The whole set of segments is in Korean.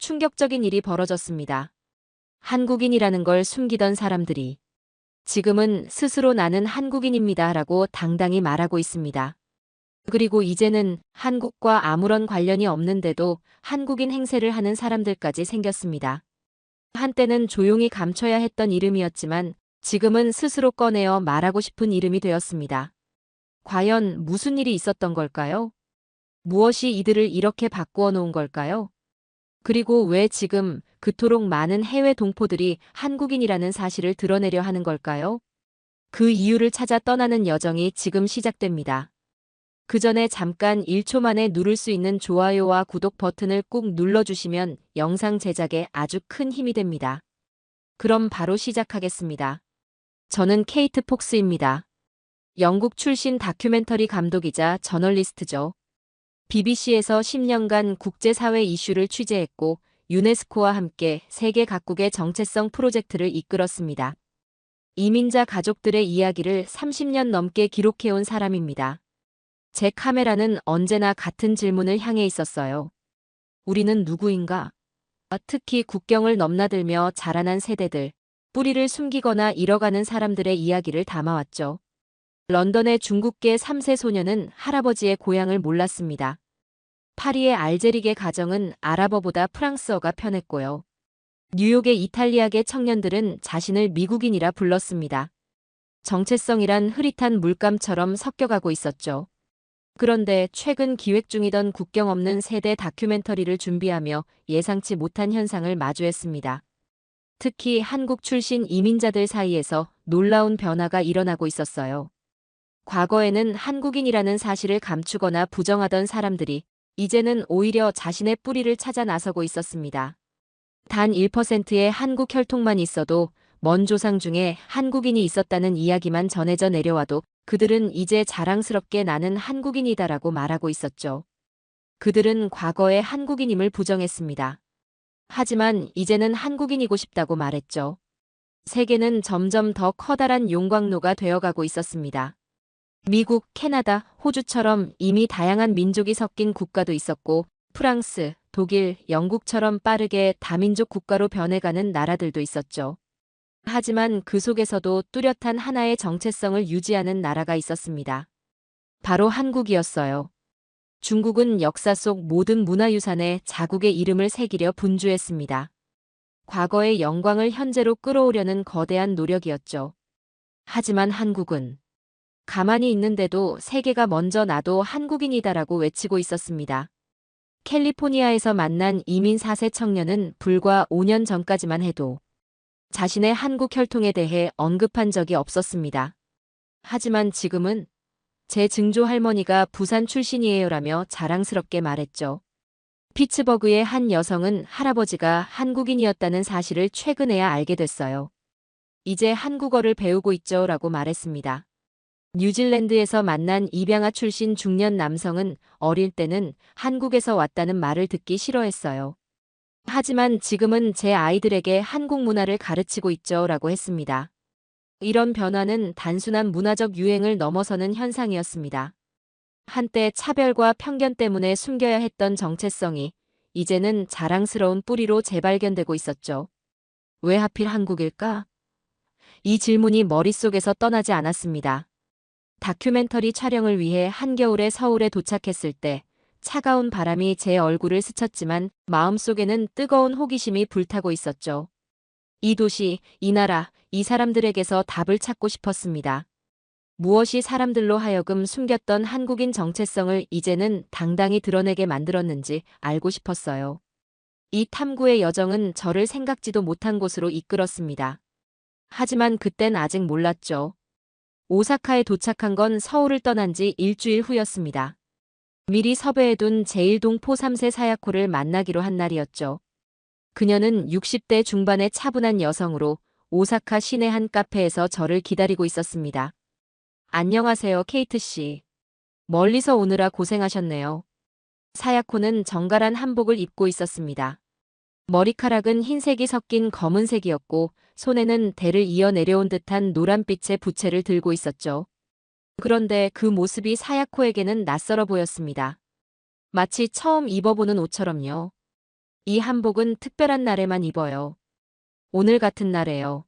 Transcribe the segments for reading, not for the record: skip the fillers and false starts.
충격적인 일이 벌어졌습니다. 한국인이라는 걸 숨기던 사람들이 지금은 스스로 나는 한국인입니다 라고 당당히 말하고 있습니다. 그리고 이제는 한국과 아무런 관련이 없는데도 한국인 행세를 하는 사람들까지 생겼습니다. 한때는 조용히 감춰야 했던 이름이었지만 지금은 스스로 꺼내어 말하고 싶은 이름이 되었습니다. 과연 무슨 일이 있었던 걸까요? 무엇이 이들을 이렇게 바꾸어 놓은 걸까요? 그리고 왜 지금 그토록 많은 해외 동포들이 한국인이라는 사실을 드러내려 하는 걸까요? 그 이유를 찾아 떠나는 여정이 지금 시작됩니다. 그 전에 잠깐 1초 만에 누를 수 있는 좋아요와 구독 버튼을 꾹 눌러주시면 영상 제작에 아주 큰 힘이 됩니다. 그럼 바로 시작하겠습니다. 저는 케이트 폭스입니다. 영국 출신 다큐멘터리 감독이자 저널리스트죠. BBC에서 10년간 국제사회 이슈를 취재했고 유네스코와 함께 세계 각국의 정체성 프로젝트를 이끌었습니다. 이민자 가족들의 이야기를 30년 넘게 기록해온 사람입니다. 제 카메라는 언제나 같은 질문을 향해 있었어요. 우리는 누구인가? 특히 국경을 넘나들며 자라난 세대들, 뿌리를 숨기거나 잃어가는 사람들의 이야기를 담아왔죠. 런던의 중국계 3세 소녀는 할아버지의 고향을 몰랐습니다. 파리의 알제리계 가정은 아랍어보다 프랑스어가 편했고요. 뉴욕의 이탈리아계 청년들은 자신을 미국인이라 불렀습니다. 정체성이란 흐릿한 물감처럼 섞여가고 있었죠. 그런데 최근 기획 중이던 국경 없는 세대 다큐멘터리를 준비하며 예상치 못한 현상을 마주했습니다. 특히 한국 출신 이민자들 사이에서 놀라운 변화가 일어나고 있었어요. 과거에는 한국인이라는 사실을 감추거나 부정하던 사람들이 이제는 오히려 자신의 뿌리를 찾아 나서고 있었습니다. 단 1%의 한국 혈통만 있어도 먼 조상 중에 한국인이 있었다는 이야기만 전해져 내려와도 그들은 이제 자랑스럽게 나는 한국인이다라고 말하고 있었죠. 그들은 과거의 한국인임을 부정했습니다. 하지만 이제는 한국인이고 싶다고 말했죠. 세계는 점점 더 커다란 용광로가 되어가고 있었습니다. 미국, 캐나다, 호주처럼 이미 다양한 민족이 섞인 국가도 있었고 프랑스, 독일, 영국처럼 빠르게 다민족 국가로 변해가는 나라들도 있었죠. 하지만 그 속에서도 뚜렷한 하나의 정체성을 유지하는 나라가 있었습니다. 바로 한국이었어요. 중국은 역사 속 모든 문화유산에 자국의 이름을 새기려 분주했습니다. 과거의 영광을 현재로 끌어오려는 거대한 노력이었죠. 하지만 한국은 가만히 있는데도 세계가 먼저 나도 한국인이다라고 외치고 있었습니다. 캘리포니아에서 만난 이민 4세 청년은 불과 5년 전까지만 해도 자신의 한국 혈통에 대해 언급한 적이 없었습니다. 하지만 지금은 제 증조 할머니가 부산 출신이에요라며 자랑스럽게 말했죠. 피츠버그의 한 여성은 할아버지가 한국인이었다는 사실을 최근에야 알게 됐어요. 이제 한국어를 배우고 있죠라고 말했습니다. 뉴질랜드에서 만난 입양아 출신 중년 남성은 어릴 때는 한국에서 왔다는 말을 듣기 싫어했어요. 하지만 지금은 제 아이들에게 한국 문화를 가르치고 있죠라고 했습니다. 이런 변화는 단순한 문화적 유행을 넘어서는 현상이었습니다. 한때 차별과 편견 때문에 숨겨야 했던 정체성이 이제는 자랑스러운 뿌리로 재발견되고 있었죠. 왜 하필 한국일까? 이 질문이 머릿속에서 떠나지 않았습니다. 다큐멘터리 촬영을 위해 한겨울에 서울에 도착했을 때 차가운 바람이 제 얼굴을 스쳤지만 마음속에는 뜨거운 호기심이 불타고 있었죠. 이 도시, 이 나라, 이 사람들에게서 답을 찾고 싶었습니다. 무엇이 사람들로 하여금 숨겼던 한국인 정체성을 이제는 당당히 드러내게 만들었는지 알고 싶었어요. 이 탐구의 여정은 저를 생각지도 못한 곳으로 이끌었습니다. 하지만 그땐 아직 몰랐죠. 오사카에 도착한 건 서울을 떠난 지 일주일 후였습니다. 미리 섭외해둔 제1동포 3세 사야코를 만나기로 한 날이었죠. 그녀는 60대 중반의 차분한 여성으로 오사카 시내 한 카페에서 저를 기다리고 있었습니다. 안녕하세요, 케이트 씨. 멀리서 오느라 고생하셨네요. 사야코는 정갈한 한복을 입고 있었습니다. 머리카락은 흰색이 섞인 검은색이었고 손에는 대를 이어 내려온 듯한 노란빛의 부채를 들고 있었죠. 그런데 그 모습이 사야코에게는 낯설어 보였습니다. 마치 처음 입어보는 옷처럼요. 이 한복은 특별한 날에만 입어요. 오늘 같은 날에요.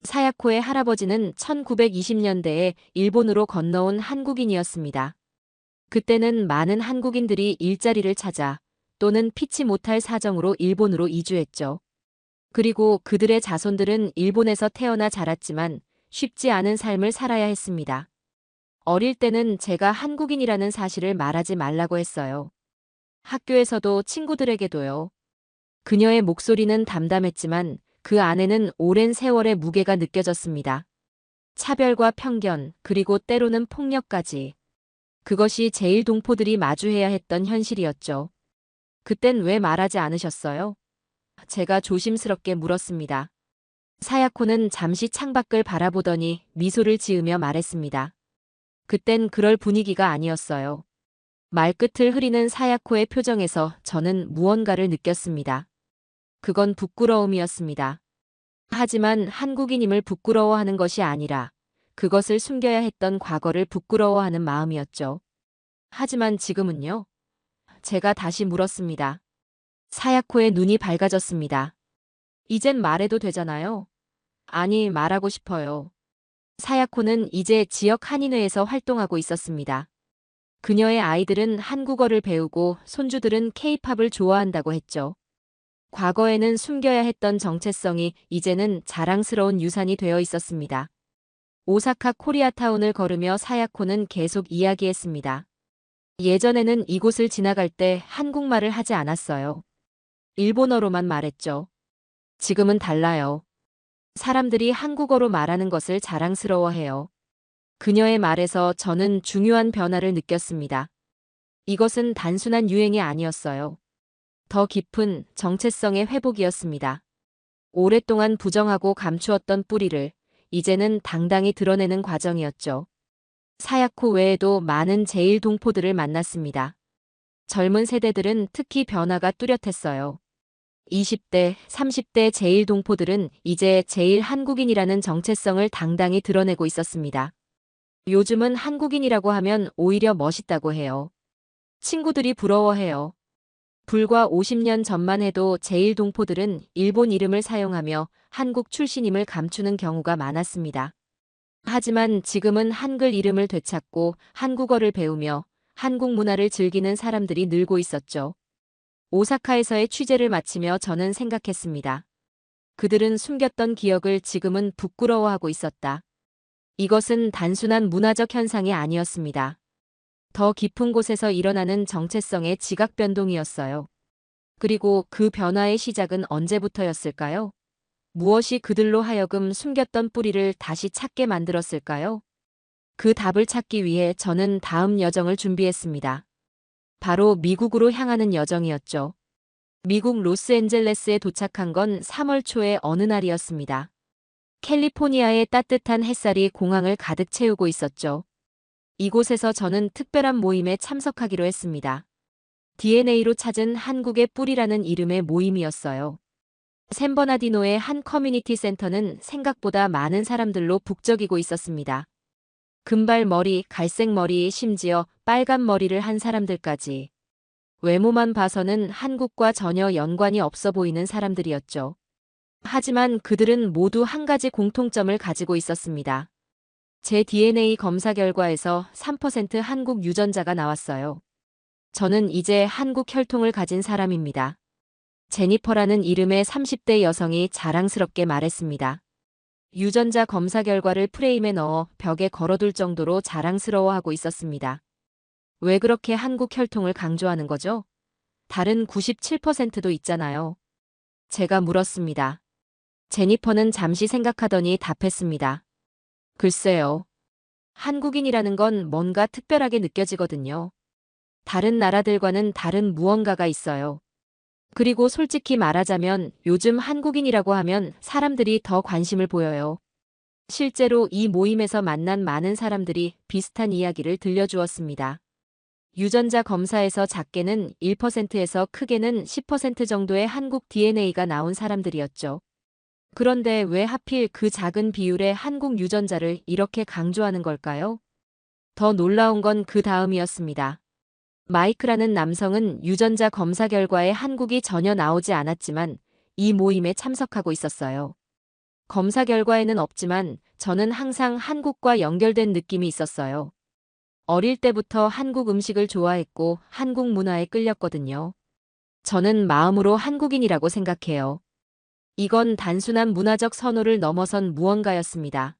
사야코의 할아버지는 1920년대에 일본으로 건너온 한국인이었습니다. 그때는 많은 한국인들이 일자리를 찾아 또는 피치 못할 사정으로 일본으로 이주했죠. 그리고 그들의 자손들은 일본에서 태어나 자랐지만 쉽지 않은 삶을 살아야 했습니다. 어릴 때는 제가 한국인이라는 사실을 말하지 말라고 했어요. 학교에서도 친구들에게도요. 그녀의 목소리는 담담했지만 그 안에는 오랜 세월의 무게가 느껴졌습니다. 차별과 편견, 그리고 때로는 폭력까지. 그것이 제일 동포들이 마주해야 했던 현실이었죠. 그땐 왜 말하지 않으셨어요? 제가 조심스럽게 물었습니다. 사야코는 잠시 창밖을 바라보더니 미소를 지으며 말했습니다. 그땐 그럴 분위기가 아니었어요. 말끝을 흐리는 사야코의 표정에서 저는 무언가를 느꼈습니다. 그건 부끄러움이었습니다. 하지만 한국인임을 부끄러워하는 것이 아니라 그것을 숨겨야 했던 과거를 부끄러워하는 마음이었죠. 하지만 지금은요? 제가 다시 물었습니다. 사야코의 눈이 밝아졌습니다. 이젠 말해도 되잖아요. 아니, 말하고 싶어요. 사야코는 이제 지역 한인회에서 활동하고 있었습니다. 그녀의 아이들은 한국어를 배우고 손주들은 케이팝을 좋아한다고 했죠. 과거에는 숨겨야 했던 정체성이 이제는 자랑스러운 유산이 되어 있었습니다. 오사카 코리아타운을 걸으며 사야코는 계속 이야기했습니다. 예전에는 이곳을 지나갈 때 한국말을 하지 않았어요. 일본어로만 말했죠. 지금은 달라요. 사람들이 한국어로 말하는 것을 자랑스러워해요. 그녀의 말에서 저는 중요한 변화를 느꼈습니다. 이것은 단순한 유행이 아니었어요. 더 깊은 정체성의 회복이었습니다. 오랫동안 부정하고 감추었던 뿌리를 이제는 당당히 드러내는 과정이었죠. 사야코 외에도 많은 제일 동포들을 만났습니다. 젊은 세대들은 특히 변화가 뚜렷했어요. 20대, 30대 제일 동포들은 이제 제일 한국인이라는 정체성을 당당히 드러내고 있었습니다. 요즘은 한국인이라고 하면 오히려 멋있다고 해요. 친구들이 부러워해요. 불과 50년 전만 해도 제일 동포들은 일본 이름을 사용하며 한국 출신임을 감추는 경우가 많았습니다. 하지만 지금은 한글 이름을 되찾고 한국어를 배우며 한국 문화를 즐기는 사람들이 늘고 있었죠. 오사카에서의 취재를 마치며 저는 생각했습니다. 그들은 숨겼던 기억을 지금은 부끄러워하고 있었다. 이것은 단순한 문화적 현상이 아니었습니다. 더 깊은 곳에서 일어나는 정체성의 지각 변동이었어요. 그리고 그 변화의 시작은 언제부터였을까요? 무엇이 그들로 하여금 숨겼던 뿌리를 다시 찾게 만들었을까요? 그 답을 찾기 위해 저는 다음 여정을 준비했습니다. 바로 미국으로 향하는 여정이었죠. 미국 로스앤젤레스에 도착한 건 3월 초의 어느 날이었습니다. 캘리포니아의 따뜻한 햇살이 공항을 가득 채우고 있었죠. 이곳에서 저는 특별한 모임에 참석하기로 했습니다. DNA로 찾은 한국의 뿌리라는 이름의 모임이었어요. 샌버나디노의 한 커뮤니티 센터는 생각보다 많은 사람들로 북적이고 있었습니다. 금발머리, 갈색머리, 심지어 빨간 머리를 한 사람들까지. 외모만 봐서는 한국과 전혀 연관이 없어 보이는 사람들이었죠. 하지만 그들은 모두 한 가지 공통점을 가지고 있었습니다. 제 DNA 검사 결과에서 3% 한국 유전자가 나왔어요. 저는 이제 한국 혈통을 가진 사람입니다. 제니퍼라는 이름의 30대 여성이 자랑스럽게 말했습니다. 유전자 검사 결과를 프레임에 넣어 벽에 걸어둘 정도로 자랑스러워하고 있었습니다. 왜 그렇게 한국 혈통을 강조하는 거죠? 다른 97%도 있잖아요. 제가 물었습니다. 제니퍼는 잠시 생각하더니 답했습니다. 글쎄요. 한국인이라는 건 뭔가 특별하게 느껴지거든요. 다른 나라들과는 다른 무언가가 있어요. 그리고 솔직히 말하자면 요즘 한국인이라고 하면 사람들이 더 관심을 보여요. 실제로 이 모임에서 만난 많은 사람들이 비슷한 이야기를 들려주었습니다. 유전자 검사에서 작게는 1%에서 크게는 10% 정도의 한국 DNA가 나온 사람들이었죠. 그런데 왜 하필 그 작은 비율의 한국 유전자를 이렇게 강조하는 걸까요? 더 놀라운 건 그 다음이었습니다. 마이크라는 남성은 유전자 검사 결과에 한국이 전혀 나오지 않았지만 이 모임에 참석하고 있었어요. 검사 결과에는 없지만 저는 항상 한국과 연결된 느낌이 있었어요. 어릴 때부터 한국 음식을 좋아했고 한국 문화에 끌렸거든요. 저는 마음으로 한국인이라고 생각해요. 이건 단순한 문화적 선호를 넘어선 무언가였습니다.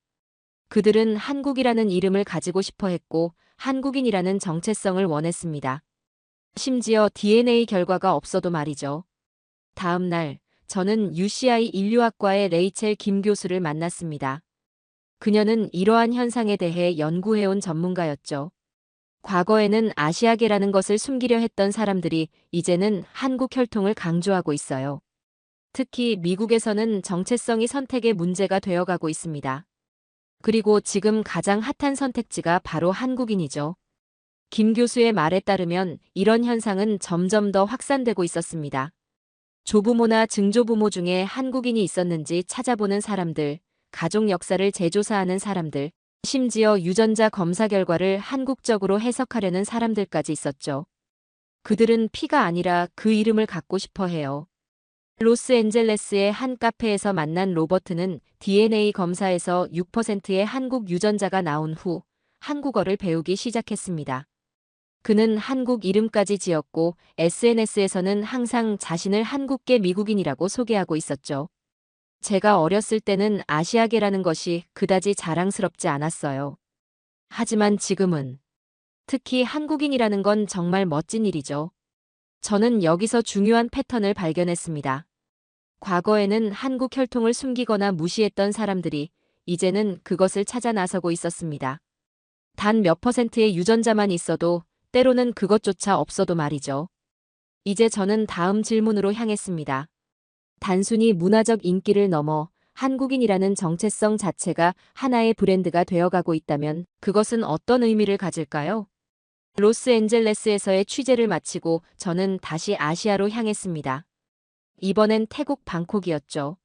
그들은 한국이라는 이름을 가지고 싶어 했고 한국인이라는 정체성을 원했습니다. 심지어 DNA 결과가 없어도 말이죠. 다음 날, 저는 UCI 인류학과의 레이첼 김 교수를 만났습니다. 그녀는 이러한 현상에 대해 연구해온 전문가였죠. 과거에는 아시아계라는 것을 숨기려 했던 사람들이 이제는 한국 혈통을 강조하고 있어요. 특히 미국에서는 정체성이 선택의 문제가 되어가고 있습니다. 그리고 지금 가장 핫한 선택지가 바로 한국인이죠. 김 교수의 말에 따르면 이런 현상은 점점 더 확산되고 있었습니다. 조부모나 증조부모 중에 한국인이 있었는지 찾아보는 사람들, 가족 역사를 재조사하는 사람들, 심지어 유전자 검사 결과를 한국적으로 해석하려는 사람들까지 있었죠. 그들은 피가 아니라 그 이름을 갖고 싶어 해요. 로스앤젤레스의 한 카페에서 만난 로버트는 DNA 검사에서 6%의 한국 유전자가 나온 후 한국어를 배우기 시작했습니다. 그는 한국 이름까지 지었고 SNS에서는 항상 자신을 한국계 미국인이라고 소개하고 있었죠. 제가 어렸을 때는 아시아계라는 것이 그다지 자랑스럽지 않았어요. 하지만 지금은 특히 한국인이라는 건 정말 멋진 일이죠. 저는 여기서 중요한 패턴을 발견했습니다. 과거에는 한국 혈통을 숨기거나 무시했던 사람들이 이제는 그것을 찾아 나서고 있었습니다. 단 몇 퍼센트의 유전자만 있어도 때로는 그것조차 없어도 말이죠. 이제 저는 다음 질문으로 향했습니다. 단순히 문화적 인기를 넘어 한국인이라는 정체성 자체가 하나의 브랜드가 되어가고 있다면 그것은 어떤 의미를 가질까요? 로스앤젤레스에서의 취재를 마치고 저는 다시 아시아로 향했습니다. 이번엔 태국 방콕이었죠.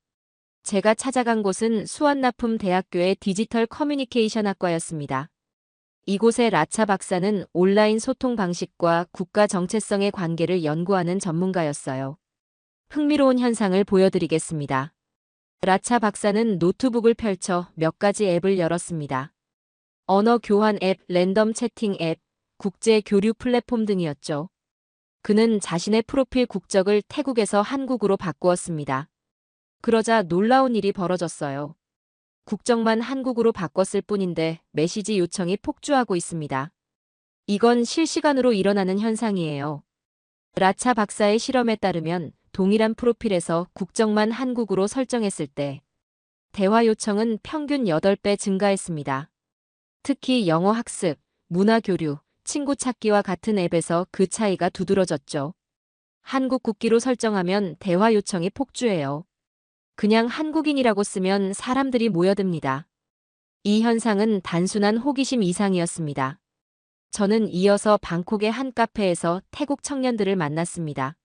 제가 찾아간 곳은 수완나품 대학교의 디지털 커뮤니케이션 학과였습니다. 이곳의 라차 박사는 온라인 소통 방식과 국가 정체성의 관계를 연구하는 전문가였어요. 흥미로운 현상을 보여드리겠습니다. 라차 박사는 노트북을 펼쳐 몇 가지 앱을 열었습니다. 언어 교환 앱, 랜덤 채팅 앱, 국제 교류 플랫폼 등이었죠. 그는 자신의 프로필 국적을 태국에서 한국으로 바꾸었습니다. 그러자 놀라운 일이 벌어졌어요. 국적만 한국으로 바꿨을 뿐인데 메시지 요청이 폭주하고 있습니다. 이건 실시간으로 일어나는 현상이에요. 라차 박사의 실험에 따르면 동일한 프로필에서 국적만 한국으로 설정했을 때 대화 요청은 평균 8배 증가했습니다. 특히 영어 학습, 문화 교류, 친구 찾기와 같은 앱에서 그 차이가 두드러졌죠. 한국 국기로 설정하면 대화 요청이 폭주해요. 그냥 한국인이라고 쓰면 사람들이 모여듭니다. 이 현상은 단순한 호기심 이상이었습니다. 저는 이어서 방콕의 한 카페에서 태국 청년들을 만났습니다.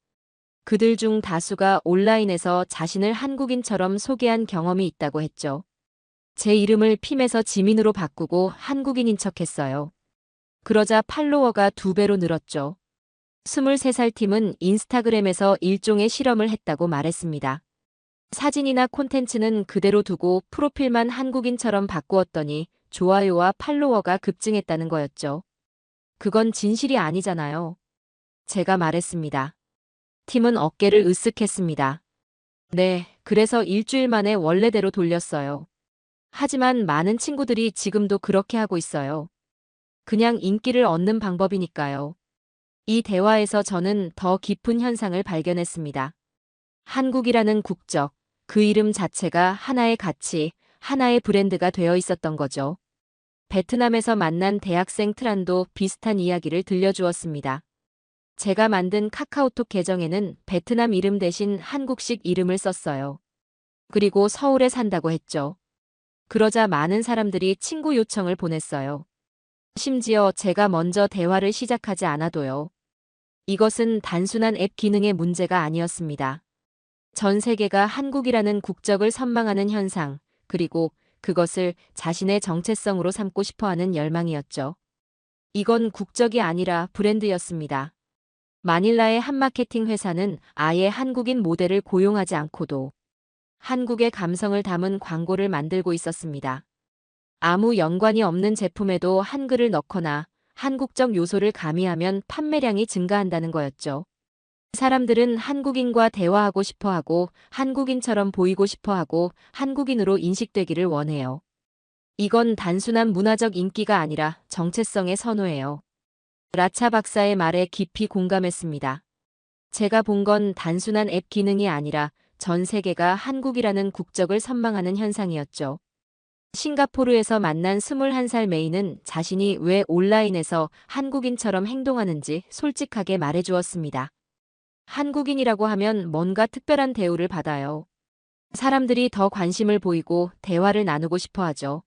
그들 중 다수가 온라인에서 자신을 한국인처럼 소개한 경험이 있다고 했죠. 제 이름을 핌에서 지민으로 바꾸고 한국인인 척했어요. 그러자 팔로워가 2배로 늘었죠. 23살 팀은 인스타그램에서 일종의 실험을 했다고 말했습니다. 사진이나 콘텐츠는 그대로 두고 프로필만 한국인처럼 바꾸었더니 좋아요와 팔로워가 급증했다는 거였죠. 그건 진실이 아니잖아요. 제가 말했습니다. 팀은 어깨를 으쓱했습니다. 네, 그래서 일주일 만에 원래대로 돌렸어요. 하지만 많은 친구들이 지금도 그렇게 하고 있어요. 그냥 인기를 얻는 방법이니까요. 이 대화에서 저는 더 깊은 현상을 발견했습니다. 한국이라는 국적, 그 이름 자체가 하나의 가치, 하나의 브랜드가 되어 있었던 거죠. 베트남에서 만난 대학생 트란도 비슷한 이야기를 들려주었습니다. 제가 만든 카카오톡 계정에는 베트남 이름 대신 한국식 이름을 썼어요. 그리고 서울에 산다고 했죠. 그러자 많은 사람들이 친구 요청을 보냈어요. 심지어 제가 먼저 대화를 시작하지 않아도요. 이것은 단순한 앱 기능의 문제가 아니었습니다. 전 세계가 한국이라는 국적을 선망하는 현상, 그리고 그것을 자신의 정체성으로 삼고 싶어하는 열망이었죠. 이건 국적이 아니라 브랜드였습니다. 마닐라의 한 마케팅 회사는 아예 한국인 모델을 고용하지 않고도 한국의 감성을 담은 광고를 만들고 있었습니다. 아무 연관이 없는 제품에도 한글을 넣거나 한국적 요소를 가미하면 판매량이 증가한다는 거였죠. 사람들은 한국인과 대화하고 싶어 하고, 한국인처럼 보이고 싶어 하고, 한국인으로 인식되기를 원해요. 이건 단순한 문화적 인기가 아니라 정체성의 선호예요. 라차 박사의 말에 깊이 공감했습니다. 제가 본 건 단순한 앱 기능이 아니라 전 세계가 한국이라는 국적을 선망하는 현상이었죠. 싱가포르에서 만난 21살 메이는 자신이 왜 온라인에서 한국인처럼 행동하는지 솔직하게 말해주었습니다. 한국인이라고 하면 뭔가 특별한 대우를 받아요. 사람들이 더 관심을 보이고 대화를 나누고 싶어 하죠.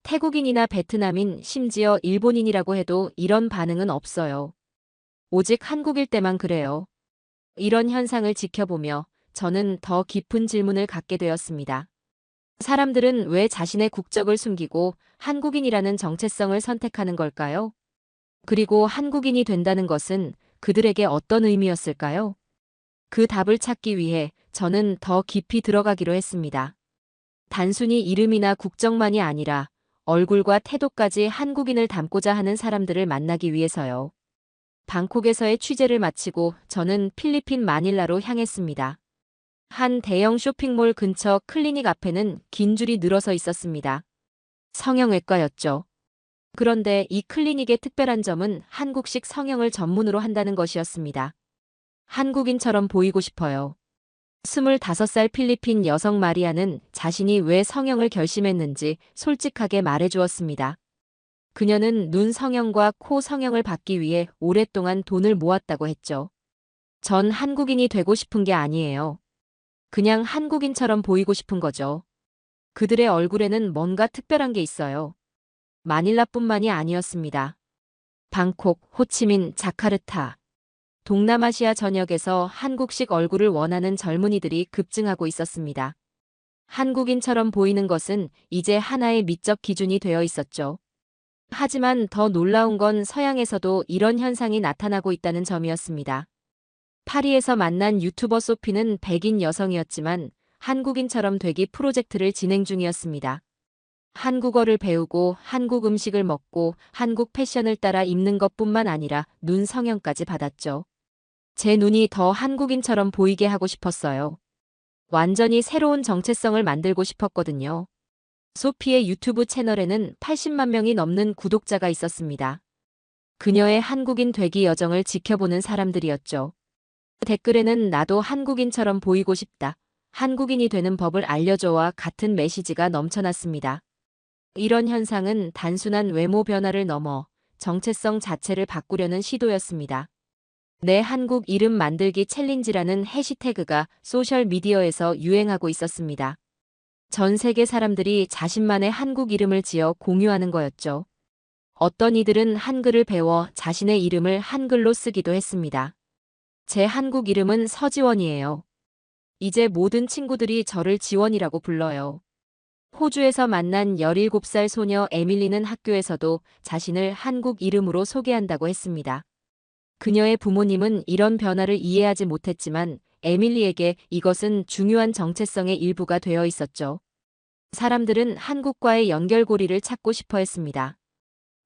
태국인이나 베트남인, 심지어 일본인이라고 해도 이런 반응은 없어요. 오직 한국일 때만 그래요. 이런 현상을 지켜보며 저는 더 깊은 질문을 갖게 되었습니다. 사람들은 왜 자신의 국적을 숨기고 한국인이라는 정체성을 선택하는 걸까요? 그리고 한국인이 된다는 것은 그들에게 어떤 의미였을까요? 그 답을 찾기 위해 저는 더 깊이 들어가기로 했습니다. 단순히 이름이나 국적만이 아니라 얼굴과 태도까지 한국인을 닮고자 하는 사람들을 만나기 위해서요. 방콕에서의 취재를 마치고 저는 필리핀 마닐라로 향했습니다. 한 대형 쇼핑몰 근처 클리닉 앞에는 긴 줄이 늘어서 있었습니다. 성형외과였죠. 그런데 이 클리닉의 특별한 점은 한국식 성형을 전문으로 한다는 것이었습니다. 한국인처럼 보이고 싶어요. 25살 필리핀 여성 마리아는 자신이 왜 성형을 결심했는지 솔직하게 말해주었습니다. 그녀는 눈 성형과 코 성형을 받기 위해 오랫동안 돈을 모았다고 했죠. 전 한국인이 되고 싶은 게 아니에요. 그냥 한국인처럼 보이고 싶은 거죠. 그들의 얼굴에는 뭔가 특별한 게 있어요. 마닐라뿐만이 아니었습니다. 방콕, 호치민, 자카르타. 동남아시아 전역에서 한국식 얼굴을 원하는 젊은이들이 급증하고 있었습니다. 한국인처럼 보이는 것은 이제 하나의 미적 기준이 되어 있었죠. 하지만 더 놀라운 건 서양에서도 이런 현상이 나타나고 있다는 점이었습니다. 파리에서 만난 유튜버 소피는 백인 여성이었지만 한국인처럼 되기 프로젝트를 진행 중이었습니다. 한국어를 배우고 한국 음식을 먹고 한국 패션을 따라 입는 것뿐만 아니라 눈 성형까지 받았죠. 제 눈이 더 한국인처럼 보이게 하고 싶었어요. 완전히 새로운 정체성을 만들고 싶었거든요. 소피의 유튜브 채널에는 80만 명이 넘는 구독자가 있었습니다. 그녀의 한국인 되기 여정을 지켜보는 사람들이었죠. 댓글에는 나도 한국인처럼 보이고 싶다. 한국인이 되는 법을 알려줘와 같은 메시지가 넘쳐났습니다. 이런 현상은 단순한 외모 변화를 넘어 정체성 자체를 바꾸려는 시도였습니다. 내 한국 이름 만들기 챌린지라는 해시태그가 소셜미디어에서 유행하고 있었습니다. 전 세계 사람들이 자신만의 한국 이름을 지어 공유하는 거였죠. 어떤 이들은 한글을 배워 자신의 이름을 한글로 쓰기도 했습니다. 제 한국 이름은 서지원이에요. 이제 모든 친구들이 저를 지원이라고 불러요. 호주에서 만난 17살 소녀 에밀리는 학교에서도 자신을 한국 이름으로 소개한다고 했습니다. 그녀의 부모님은 이런 변화를 이해하지 못했지만 에밀리에게 이것은 중요한 정체성의 일부가 되어 있었죠. 사람들은 한국과의 연결고리를 찾고 싶어 했습니다.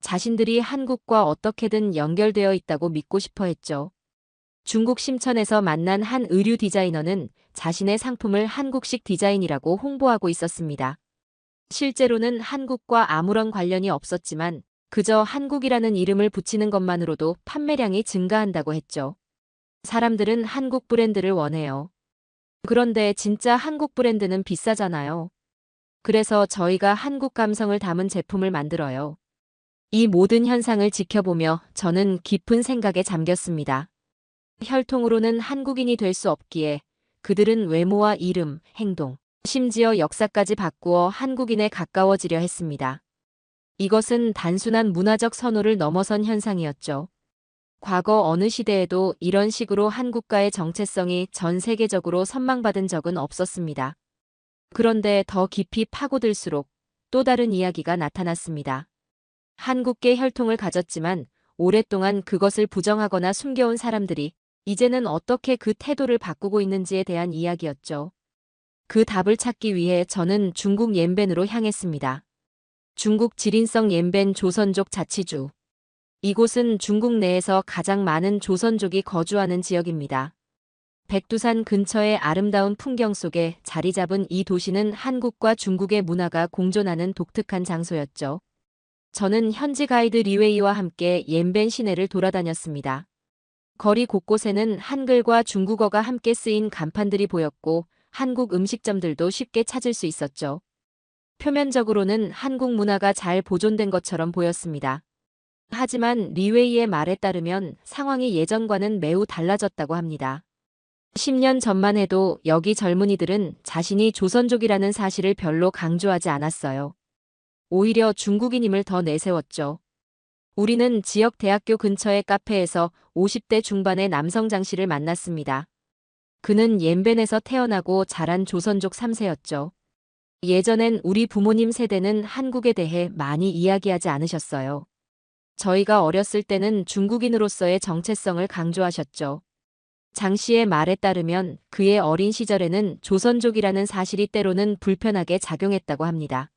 자신들이 한국과 어떻게든 연결되어 있다고 믿고 싶어 했죠. 중국 심천에서 만난 한 의류 디자이너는 자신의 상품을 한국식 디자인이라고 홍보하고 있었습니다. 실제로는 한국과 아무런 관련이 없었지만 그저 한국이라는 이름을 붙이는 것만으로도 판매량이 증가한다고 했죠. 사람들은 한국 브랜드를 원해요. 그런데 진짜 한국 브랜드는 비싸잖아요. 그래서 저희가 한국 감성을 담은 제품을 만들어요. 이 모든 현상을 지켜보며 저는 깊은 생각에 잠겼습니다. 혈통으로는 한국인이 될 수 없기에 그들은 외모와 이름, 행동, 심지어 역사까지 바꾸어 한국인에 가까워지려 했습니다. 이것은 단순한 문화적 선호를 넘어선 현상이었죠. 과거 어느 시대에도 이런 식으로 한국과의 정체성이 전 세계적으로 선망받은 적은 없었습니다. 그런데 더 깊이 파고들수록 또 다른 이야기가 나타났습니다. 한국계 혈통을 가졌지만 오랫동안 그것을 부정하거나 숨겨온 사람들이 이제는 어떻게 그 태도를 바꾸고 있는지에 대한 이야기였죠. 그 답을 찾기 위해 저는 중국 옌벤으로 향했습니다. 중국 지린성 옌벤 조선족 자치주. 이곳은 중국 내에서 가장 많은 조선족이 거주하는 지역입니다. 백두산 근처의 아름다운 풍경 속에 자리 잡은 이 도시는 한국과 중국의 문화가 공존하는 독특한 장소였죠. 저는 현지 가이드 리웨이와 함께 옌벤 시내를 돌아다녔습니다. 거리 곳곳에는 한글과 중국어가 함께 쓰인 간판들이 보였고 한국 음식점들도 쉽게 찾을 수 있었죠. 표면적으로는 한국 문화가 잘 보존된 것처럼 보였습니다. 하지만 리웨이의 말에 따르면 상황이 예전과는 매우 달라졌다고 합니다. 10년 전만 해도 여기 젊은이들은 자신이 조선족이라는 사실을 별로 강조하지 않았어요. 오히려 중국인임을 더 내세웠죠. 우리는 지역 대학교 근처의 카페에서 50대 중반의 남성 장씨를 만났습니다. 그는 옌벤에서 태어나고 자란 조선족 3세였죠. 예전엔 우리 부모님 세대는 한국에 대해 많이 이야기하지 않으셨어요. 저희가 어렸을 때는 중국인으로서의 정체성을 강조하셨죠. 장 씨의 말에 따르면 그의 어린 시절에는 조선족이라는 사실이 때로는 불편하게 작용했다고 합니다.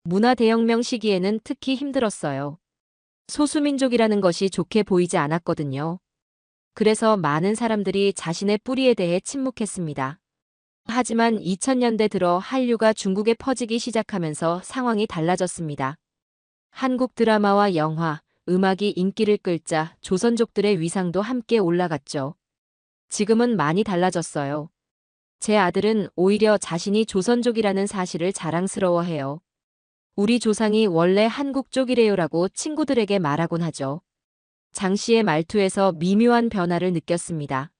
문화대혁명 시기에는 특히 힘들었어요. 소수민족이라는 것이 좋게 보이지 않았거든요. 그래서 많은 사람들이 자신의 뿌리에 대해 침묵했습니다. 하지만 2000년대 들어 한류가 중국에 퍼지기 시작하면서 상황이 달라졌습니다. 한국 드라마와 영화, 음악이 인기를 끌자 조선족들의 위상도 함께 올라갔죠. 지금은 많이 달라졌어요. 제 아들은 오히려 자신이 조선족이라는 사실을 자랑스러워해요. 우리 조상이 원래 한국 쪽이래요라고 친구들에게 말하곤 하죠. 장 씨의 말투에서 미묘한 변화를 느꼈습니다.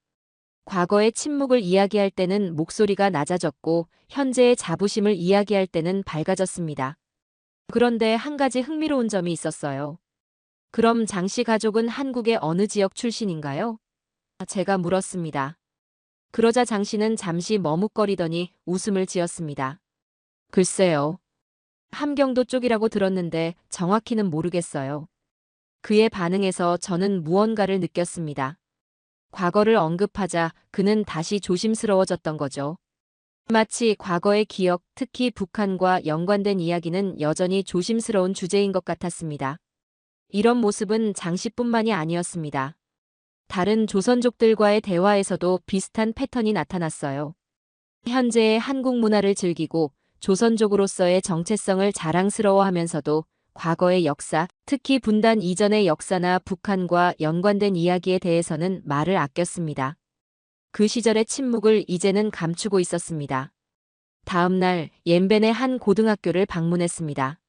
과거의 침묵을 이야기할 때는 목소리가 낮아졌고 현재의 자부심을 이야기할 때는 밝아졌습니다. 그런데 한 가지 흥미로운 점이 있었어요. 그럼 장 씨 가족은 한국의 어느 지역 출신인가요? 제가 물었습니다. 그러자 장 씨는 잠시 머뭇거리더니 웃음을 지었습니다. 글쎄요. 함경도 쪽이라고 들었는데 정확히는 모르겠어요. 그의 반응에서 저는 무언가를 느꼈습니다. 과거를 언급하자 그는 다시 조심스러워졌던 거죠. 마치 과거의 기억, 특히 북한과 연관된 이야기는 여전히 조심스러운 주제인 것 같았습니다. 이런 모습은 장 씨뿐만이 아니었습니다. 다른 조선족들과의 대화에서도 비슷한 패턴이 나타났어요. 현재의 한국 문화를 즐기고 조선족으로서의 정체성을 자랑스러워하면서도 과거의 역사, 특히 분단 이전의 역사나 북한과 연관된 이야기에 대해서는 말을 아꼈습니다. 그 시절의 침묵을 이제는 감추고 있었습니다. 다음 날 옌벤의 한 고등학교를 방문했습니다.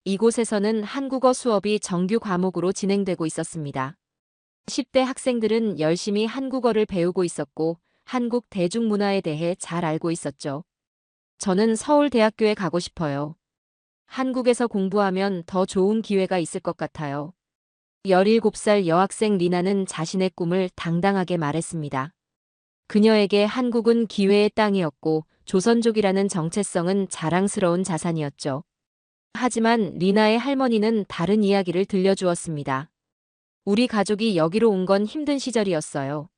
이곳에서는 한국어 수업이 정규 과목으로 진행되고 있었습니다. 10대 학생들은 열심히 한국어를 배우고 있었고 한국 대중문화에 대해 잘 알고 있었죠. 저는 서울대학교에 가고 싶어요. 한국에서 공부하면 더 좋은 기회가 있을 것 같아요. 17살 여학생 리나는 자신의 꿈을 당당하게 말했습니다. 그녀에게 한국은 기회의 땅이었고 조선족이라는 정체성은 자랑스러운 자산이었죠. 하지만 리나의 할머니는 다른 이야기를 들려주었습니다. 우리 가족이 여기로 온 건 힘든 시절이었어요.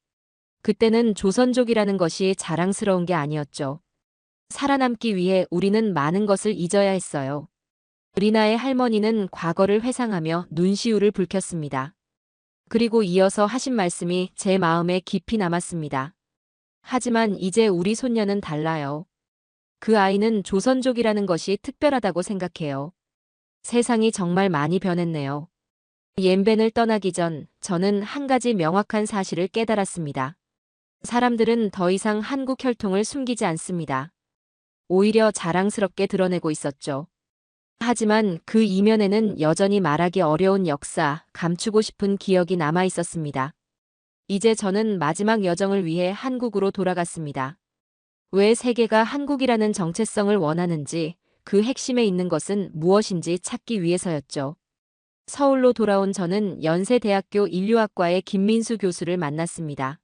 그때는 조선족이라는 것이 자랑스러운 게 아니었죠. 살아남기 위해 우리는 많은 것을 잊어야 했어요. 리나의 할머니는 과거를 회상하며 눈시울을 붉혔습니다. 그리고 이어서 하신 말씀이 제 마음에 깊이 남았습니다. 하지만 이제 우리 손녀는 달라요. 그 아이는 조선족이라는 것이 특별하다고 생각해요. 세상이 정말 많이 변했네요. 옌벤을 떠나기 전 저는 한 가지 명확한 사실을 깨달았습니다. 사람들은 더 이상 한국 혈통을 숨기지 않습니다. 오히려 자랑스럽게 드러내고 있었죠. 하지만 그 이면에는 여전히 말하기 어려운 역사, 감추고 싶은 기억이 남아 있었습니다. 이제 저는 마지막 여정을 위해 한국으로 돌아갔습니다. 왜 세계가 한국이라는 정체성을 원하는지, 그 핵심에 있는 것은 무엇인지 찾기 위해서였죠. 서울로 돌아온 저는 연세대학교 인류학과의 김민수 교수를 만났습니다.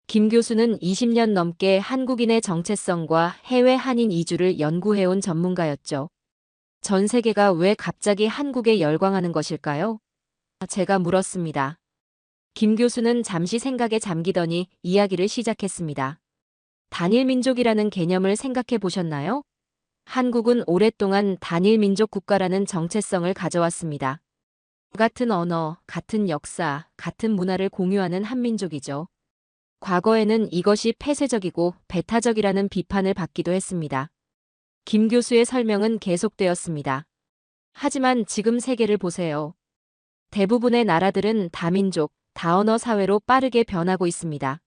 김 교수는 20년 넘게 한국인의 정체성과 해외 한인 이주를 연구해온 전문가였죠. 전 세계가 왜 갑자기 한국에 열광하는 것일까요? 제가 물었습니다. 김 교수는 잠시 생각에 잠기더니 이야기를 시작했습니다. 단일 민족이라는 개념을 생각해 보셨나요? 한국은 오랫동안 단일 민족 국가라는 정체성을 가져왔습니다. 같은 언어, 같은 역사, 같은 문화를 공유하는 한민족이죠. 과거에는 이것이 폐쇄적이고 배타적이라는 비판을 받기도 했습니다. 김 교수의 설명은 계속되었습니다. 하지만 지금 세계를 보세요. 대부분의 나라들은 다민족, 다언어 사회로 빠르게 변하고 있습니다.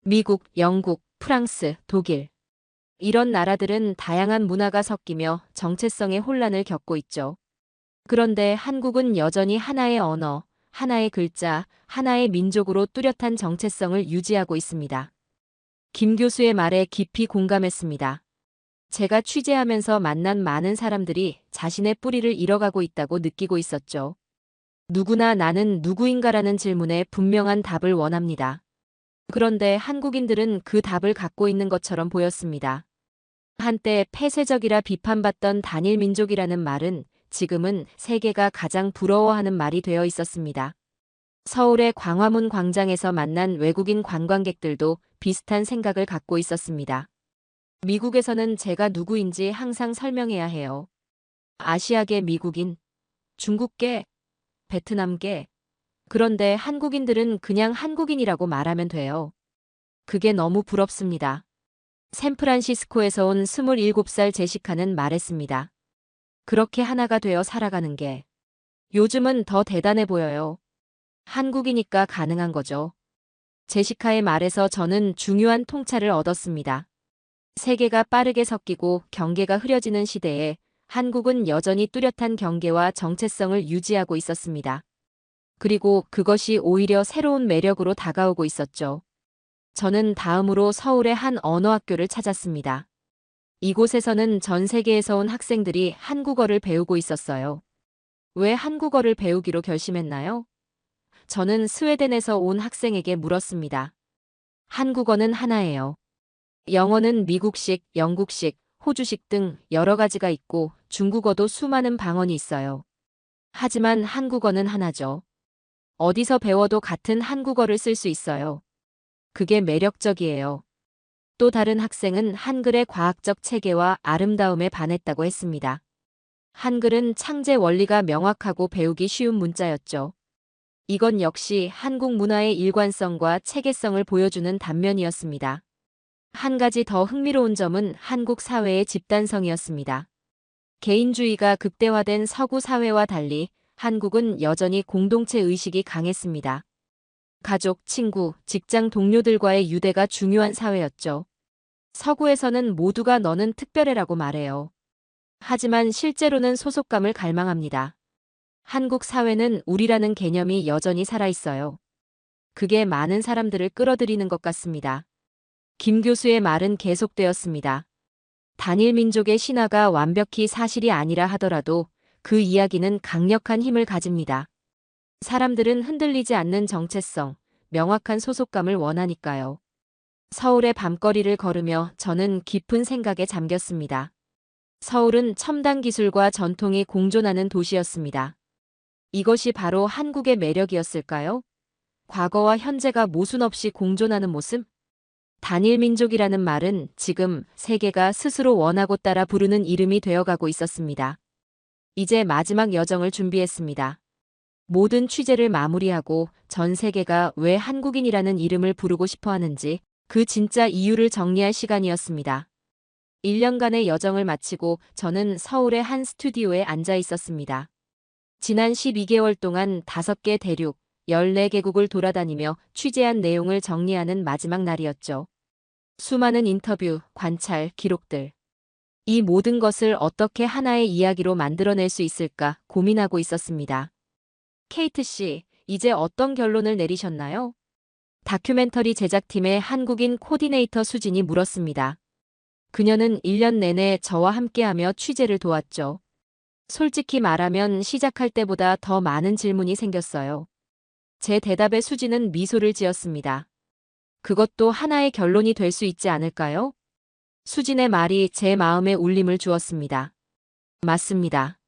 미국, 영국, 프랑스, 독일. 이런 나라들은 다양한 문화가 섞이며 정체성의 혼란을 겪고 있죠. 그런데 한국은 여전히 하나의 언어, 하나의 글자, 하나의 민족으로 뚜렷한 정체성을 유지하고 있습니다. 김 교수의 말에 깊이 공감했습니다. 제가 취재하면서 만난 많은 사람들이 자신의 뿌리를 잃어가고 있다고 느끼고 있었죠. 누구나 나는 누구인가라는 질문에 분명한 답을 원합니다. 그런데 한국인들은 그 답을 갖고 있는 것처럼 보였습니다. 한때 폐쇄적이라 비판받던 단일 민족이라는 말은 지금은 세계가 가장 부러워하는 말이 되어 있었습니다. 서울의 광화문 광장에서 만난 외국인 관광객들도 비슷한 생각을 갖고 있었습니다. 미국에서는 제가 누구인지 항상 설명해야 해요. 아시아계 미국인, 중국계, 베트남계. 그런데 한국인들은 그냥 한국인이라고 말하면 돼요. 그게 너무 부럽습니다. 샌프란시스코에서 온 27살 제시카는 말했습니다. 그렇게 하나가 되어 살아가는 게 요즘은 더 대단해 보여요. 한국이니까 가능한 거죠. 제시카의 말에서 저는 중요한 통찰을 얻었습니다. 세계가 빠르게 섞이고 경계가 흐려지는 시대에 한국은 여전히 뚜렷한 경계와 정체성을 유지하고 있었습니다. 그리고 그것이 오히려 새로운 매력으로 다가오고 있었죠. 저는 다음으로 서울의 한 언어학교를 찾았습니다. 이곳에서는 전 세계에서 온 학생들이 한국어를 배우고 있었어요. 왜 한국어를 배우기로 결심했나요? 저는 스웨덴에서 온 학생에게 물었습니다. 한국어는 하나예요. 영어는 미국식, 영국식, 호주식 등 여러 가지가 있고 중국어도 수많은 방언이 있어요. 하지만 한국어는 하나죠. 어디서 배워도 같은 한국어를 쓸 수 있어요. 그게 매력적이에요. 또 다른 학생은 한글의 과학적 체계와 아름다움에 반했다고 했습니다. 한글은 창제 원리가 명확하고 배우기 쉬운 문자였죠. 이건 역시 한국 문화의 일관성과 체계성을 보여주는 단면이었습니다. 한 가지 더 흥미로운 점은 한국 사회의 집단성이었습니다. 개인주의가 극대화된 서구 사회와 달리 한국은 여전히 공동체 의식이 강했습니다. 가족, 친구, 직장 동료들과의 유대가 중요한 사회였죠. 서구에서는 모두가 너는 특별해라고 말해요. 하지만 실제로는 소속감을 갈망합니다. 한국 사회는 우리라는 개념이 여전히 살아있어요. 그게 많은 사람들을 끌어들이는 것 같습니다. 김 교수의 말은 계속되었습니다. 단일 민족의 신화가 완벽히 사실이 아니라 하더라도 그 이야기는 강력한 힘을 가집니다. 사람들은 흔들리지 않는 정체성, 명확한 소속감을 원하니까요. 서울의 밤거리를 걸으며 저는 깊은 생각에 잠겼습니다. 서울은 첨단 기술과 전통이 공존하는 도시였습니다. 이것이 바로 한국의 매력이었을까요? 과거와 현재가 모순 없이 공존하는 모습? 단일 민족이라는 말은 지금 세계가 스스로 원하고 따라 부르는 이름이 되어가고 있었습니다. 이제 마지막 여정을 준비했습니다. 모든 취재를 마무리하고 전 세계가 왜 한국인이라는 이름을 부르고 싶어 하는지 그 진짜 이유를 정리할 시간이었습니다. 1년간의 여정을 마치고 저는 서울의 한 스튜디오에 앉아 있었습니다. 지난 12개월 동안 5개 대륙, 14개국을 돌아다니며 취재한 내용을 정리하는 마지막 날이었죠. 수많은 인터뷰, 관찰, 기록들. 이 모든 것을 어떻게 하나의 이야기로 만들어낼 수 있을까 고민하고 있었습니다. 케이트 씨, 이제 어떤 결론을 내리셨나요? 다큐멘터리 제작팀의 한국인 코디네이터 수진이 물었습니다. 그녀는 1년 내내 저와 함께하며 취재를 도왔죠. 솔직히 말하면 시작할 때보다 더 많은 질문이 생겼어요. 제 대답에 수진은 미소를 지었습니다. 그것도 하나의 결론이 될 수 있지 않을까요? 수진의 말이 제 마음에 울림을 주었습니다. 맞습니다.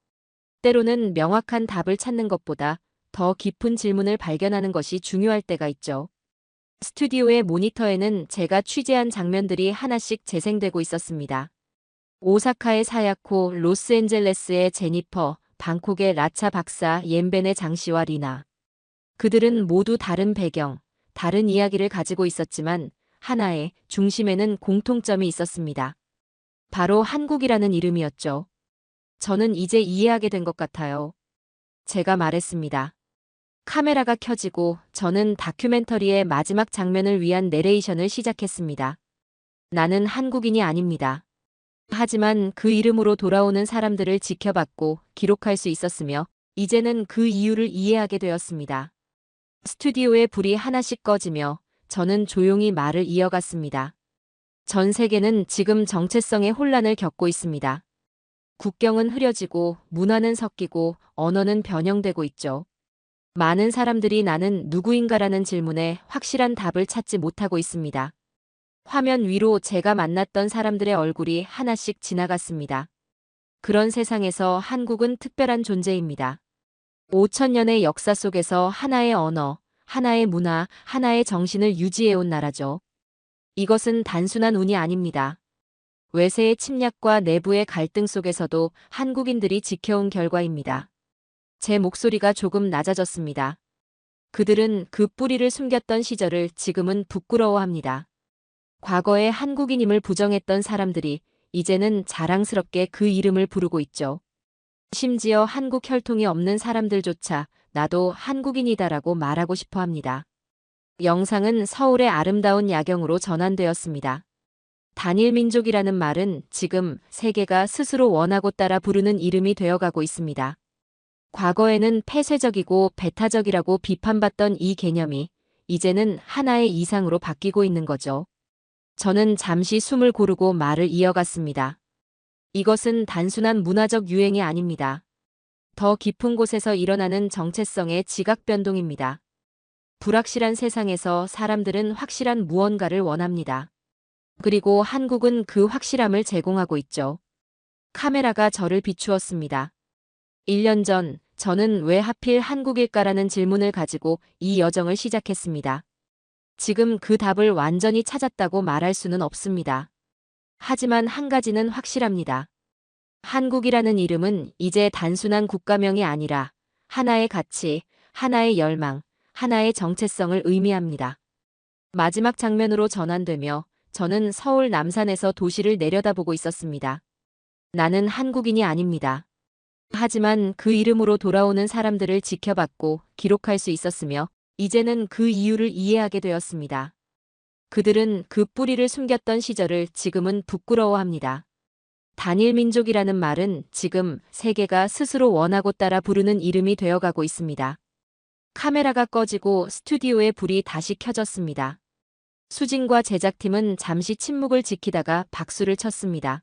때로는 명확한 답을 찾는 것보다 더 깊은 질문을 발견하는 것이 중요할 때가 있죠. 스튜디오의 모니터에는 제가 취재한 장면들이 하나씩 재생되고 있었습니다. 오사카의 사야코, 로스앤젤레스의 제니퍼, 방콕의 라차 박사, 옌벤의 장씨와 리나. 그들은 모두 다른 배경, 다른 이야기를 가지고 있었지만 하나의 중심에는 공통점이 있었습니다. 바로 한국이라는 이름이었죠. 저는 이제 이해하게 된 것 같아요. 제가 말했습니다. 카메라가 켜지고 저는 다큐멘터리의 마지막 장면을 위한 내레이션을 시작했습니다. 나는 한국인이 아닙니다. 하지만 그 이름으로 돌아오는 사람들을 지켜봤고 기록할 수 있었으며 이제는 그 이유를 이해하게 되었습니다. 스튜디오의 불이 하나씩 꺼지며 저는 조용히 말을 이어갔습니다. 전 세계는 지금 정체성의 혼란을 겪고 있습니다. 국경은 흐려지고 문화는 섞이고 언어는 변형되고 있죠. 많은 사람들이 나는 누구인가라는 질문에 확실한 답을 찾지 못하고 있습니다. 화면 위로 제가 만났던 사람들의 얼굴이 하나씩 지나갔습니다. 그런 세상에서 한국은 특별한 존재입니다. 5천년의 역사 속에서 하나의 언어, 하나의 문화, 하나의 정신을 유지해온 나라죠. 이것은 단순한 운이 아닙니다. 외세의 침략과 내부의 갈등 속에서도 한국인들이 지켜온 결과입니다. 제 목소리가 조금 낮아졌습니다. 그들은 그 뿌리를 숨겼던 시절을 지금은 부끄러워합니다. 과거에 한국인임을 부정했던 사람들이 이제는 자랑스럽게 그 이름을 부르고 있죠. 심지어 한국 혈통이 없는 사람들조차 나도 한국인이다라고 말하고 싶어 합니다. 영상은 서울의 아름다운 야경으로 전환되었습니다. 단일 민족이라는 말은 지금 세계가 스스로 원하고 따라 부르는 이름이 되어가고 있습니다. 과거에는 폐쇄적이고 배타적이라고 비판받던 이 개념이 이제는 하나의 이상으로 바뀌고 있는 거죠. 저는 잠시 숨을 고르고 말을 이어갔습니다. 이것은 단순한 문화적 유행이 아닙니다. 더 깊은 곳에서 일어나는 정체성의 지각 변동입니다. 불확실한 세상에서 사람들은 확실한 무언가를 원합니다. 그리고 한국은 그 확실함을 제공하고 있죠. 카메라가 저를 비추었습니다. 1년 전 저는 왜 하필 한국일까라는 질문을 가지고 이 여정을 시작했습니다. 지금 그 답을 완전히 찾았다고 말할 수는 없습니다. 하지만 한 가지는 확실합니다. 한국이라는 이름은 이제 단순한 국가명이 아니라 하나의 가치, 하나의 열망, 하나의 정체성을 의미합니다. 마지막 장면으로 전환되며 저는 서울 남산에서 도시를 내려다보고 있었습니다. 나는 한국인이 아닙니다. 하지만 그 이름으로 돌아오는 사람들을 지켜봤고 기록할 수 있었으며 이제는 그 이유를 이해하게 되었습니다. 그들은 그 뿌리를 숨겼던 시절을 지금은 부끄러워합니다. 단일 민족이라는 말은 지금 세계가 스스로 원하고 따라 부르는 이름이 되어가고 있습니다. 카메라가 꺼지고 스튜디오의 불이 다시 켜졌습니다. 수진과 제작팀은 잠시 침묵을 지키다가 박수를 쳤습니다.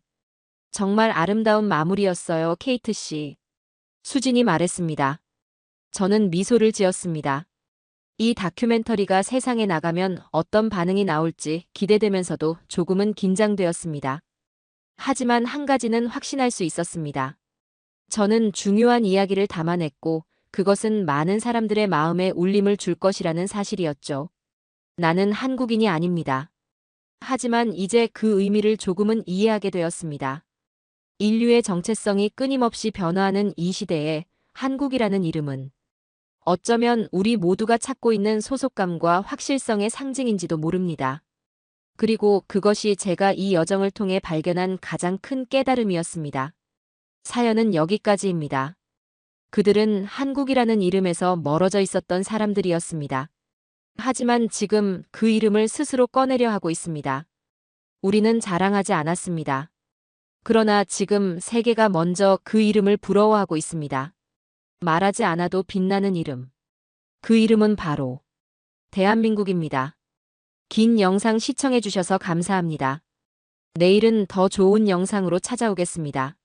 정말 아름다운 마무리였어요, 케이트 씨. 수진이 말했습니다. 저는 미소를 지었습니다. 이 다큐멘터리가 세상에 나가면 어떤 반응이 나올지 기대되면서도 조금은 긴장되었습니다. 하지만 한 가지는 확신할 수 있었습니다. 저는 중요한 이야기를 담아냈고 그것은 많은 사람들의 마음에 울림을 줄 것이라는 사실이었죠. 나는 한국인이 아닙니다. 하지만 이제 그 의미를 조금은 이해하게 되었습니다. 인류의 정체성이 끊임없이 변화하는 이 시대에 한국이라는 이름은 어쩌면 우리 모두가 찾고 있는 소속감과 확실성의 상징인지도 모릅니다. 그리고 그것이 제가 이 여정을 통해 발견한 가장 큰 깨달음이었습니다. 사연은 여기까지입니다. 그들은 한국이라는 이름에서 멀어져 있었던 사람들이었습니다. 하지만 지금 그 이름을 스스로 꺼내려 하고 있습니다. 우리는 자랑하지 않았습니다. 그러나 지금 세계가 먼저 그 이름을 부러워하고 있습니다. 말하지 않아도 빛나는 이름. 그 이름은 바로 대한민국입니다. 긴 영상 시청해주셔서 감사합니다. 내일은 더 좋은 영상으로 찾아오겠습니다.